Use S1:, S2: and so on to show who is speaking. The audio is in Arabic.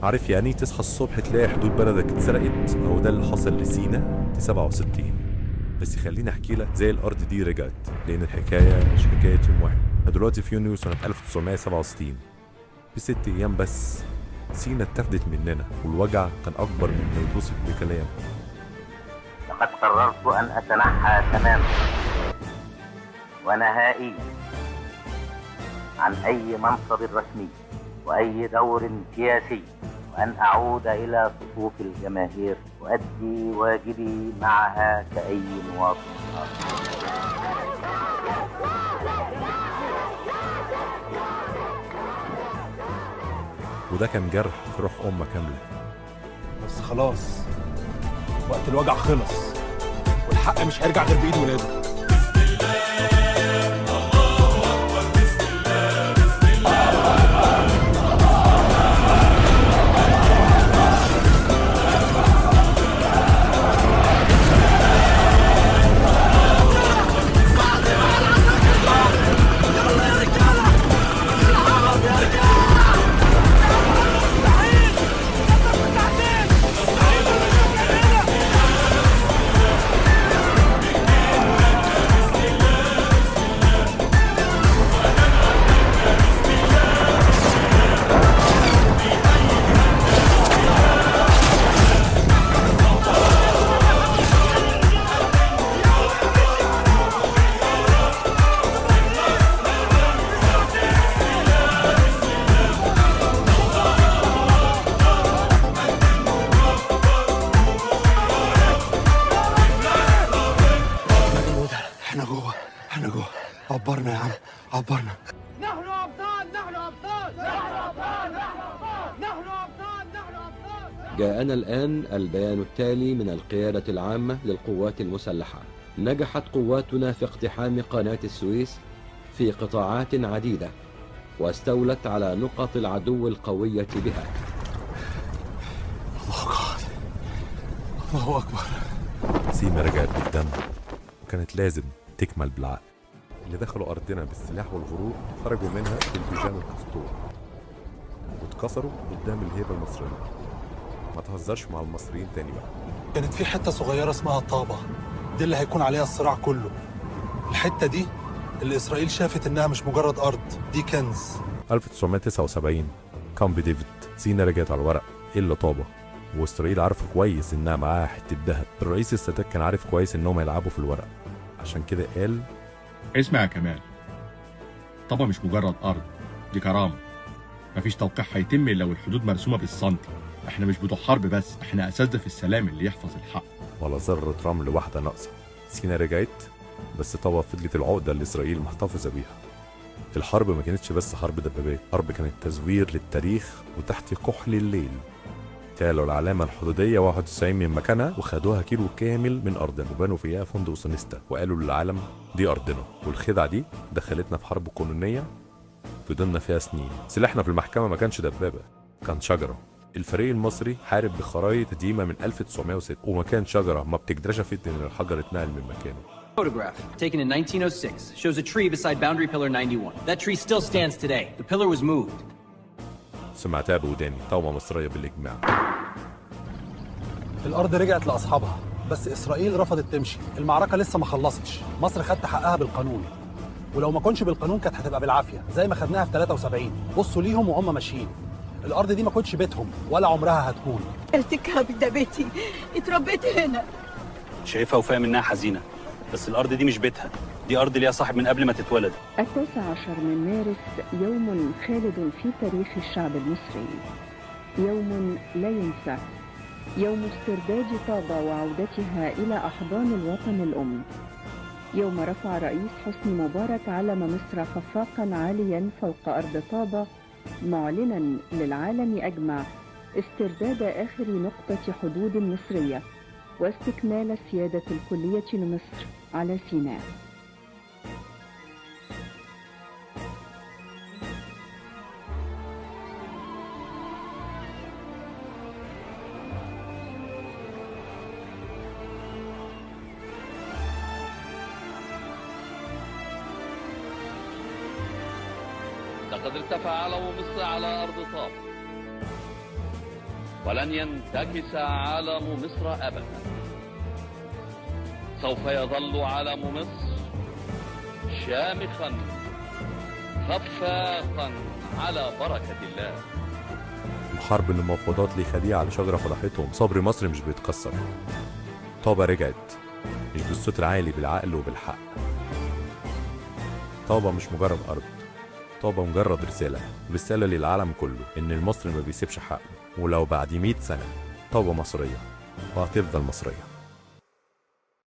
S1: عارف يعني تصحى الصبح تلاقي حدود بلدك اتسرقت؟ هو ده اللي حصل لسينا في 67. بس خليني احكي لك زي الارض دي رجعت، لان الحكايه مش حكايه يوم واحد. احنا دلوقتي في يونيو سنه 1967، في 6 ايام بس سينا اتاخدت مننا، والوجع كان اكبر مما يتوصف بكلام.
S2: لقد قررت ان اتنحى تماما ونهائيا عن اي منصب رسمي واي دور سياسي، وأن أعود إلى صفوف الجماهير وأدي واجبي معها كأي مواطن آخر.
S1: وده كان جرح في روح أمة كاملة.
S3: بس خلاص، وقت الوجع خلص، والحق مش هيرجع غير بإيد ولاده. احنا جوه. عبرنا يا عم، عبرنا.
S4: نحن أبطال، نحن أبطال، نحن أبطال، نحن أبطال، نحن أبطال، نحن أبطال.
S5: جاءنا الآن البيان التالي من القيادة العامة للقوات المسلحة. نجحت قواتنا في اقتحام قناة السويس في قطاعات عديدة، واستولت على نقط العدو القوية بها.
S3: الله أكبر، الله أكبر.
S1: سينا رجعت بالدم، وكانت لازم تكمل بالعقل. اللي دخلوا أرضنا بالسلاح والغرور خرجوا منها بالبيجان والكستور، واتكسروا قدام الهيبة المصرية. ما تهزرش مع المصريين تاني بقى.
S3: كانت في حتة صغيرة اسمها طابة، دي اللي هيكون عليها الصراع كله. الحتة دي اللي إسرائيل شافت إنها مش مجرد أرض، دي كنز.
S1: 1979 كامب ديفيد. سينا رجعت على الورق إلا طابة، وإسرائيل عارفة كويس إنها معاها حتة دهب. الرئيس السادات كان عارف كويس إنهم هيلعبوا في الورق، عشان كده قال:
S6: اسمع يا كمال، طبعا مش مجرد أرض، دي كرامة. مفيش توقيع هيتم إلا والحدود مرسومة بالسنتي. احنا مش بتوع حرب بس، احنا أساتذة في السلام اللي يحفظ الحق.
S1: ولا ذرة رمل واحدة ناقصة. سينا رجعت، بس طبعا فضلت العقدة اللي إسرائيل محتفظة بيها. الحرب ما كانتش بس حرب دبابات، حرب كانت تزوير للتاريخ وتحت كحل الليل. شالوا العلامة الحدودية 91 من مكانها وخدوها كيلو كامل من أرضنا وبنوا فيها فندق سونيستا، وقالوا للعالم دي أرضنا. والخدعة دي دخلتنا في حرب قانونية فضلنا فيها سنين. سلاحنا في المحكمة ما كانش دبابة، كان شجرة. الفريق المصري حارب بخرايط قديمة من 1906، وما كان شجرة ما بتكتشفت إن الحجر اتنقل من مكانه.
S7: Photograph taken in 1906 shows a tree beside boundary pillar 91. That tree still stands today. The pillar was moved.
S1: سمعتها بوداني، تومة مصرية بالإجماع.
S3: الأرض رجعت لأصحابها، بس إسرائيل رفضت تمشي. المعركة لسه ما خلصتش، مصر خدت حقها بالقانون، ولو ما كنش بالقانون كانت هتبقى بالعافية زي ما خدناها في 73. بصوا ليهم وهم ماشيين. الأرض دي ما كنتش بيتهم ولا عمرها هتكون.
S8: ارتكها ده بيتي، اتربيت هنا.
S9: شايفها وفاهم انها حزينه، بس الارض دي مش بيتها، دي ارض ليها صاحب من قبل ما تتولد.
S10: 19 من مارس يوم خالد في تاريخ الشعب المصري، يوم لا ينسى، يوم استرداد طابة وعودتها إلى أحضان الوطن الأم، يوم رفع رئيس حسني مبارك علم مصر خفاقا عاليا فوق أرض طابة، معلنا للعالم أجمع استرداد آخر نقطة حدود مصرية واستكمال السيادة الكلية لمصر على سيناء.
S11: لقد ارتفع علم مصر على أرض طابة، ولن ينتكس علم مصر أبدا. سوف يظل علم مصر شامخا خفاقا على بركة الله.
S1: الحرب اللي المفاوضات ليه خديعة على شجرة فضحتهم. صبر مصر مش بيتكسر. طابة رجعت، مش بالصوت العالي، بالعقل وبالحق. طابة مش مجرد أرض، طابة مجرد رسالة للعالم كله إن المصري ما بيسيبش حقه، ولو بعد 100 سنة طابة مصرية وهتفضل مصرية.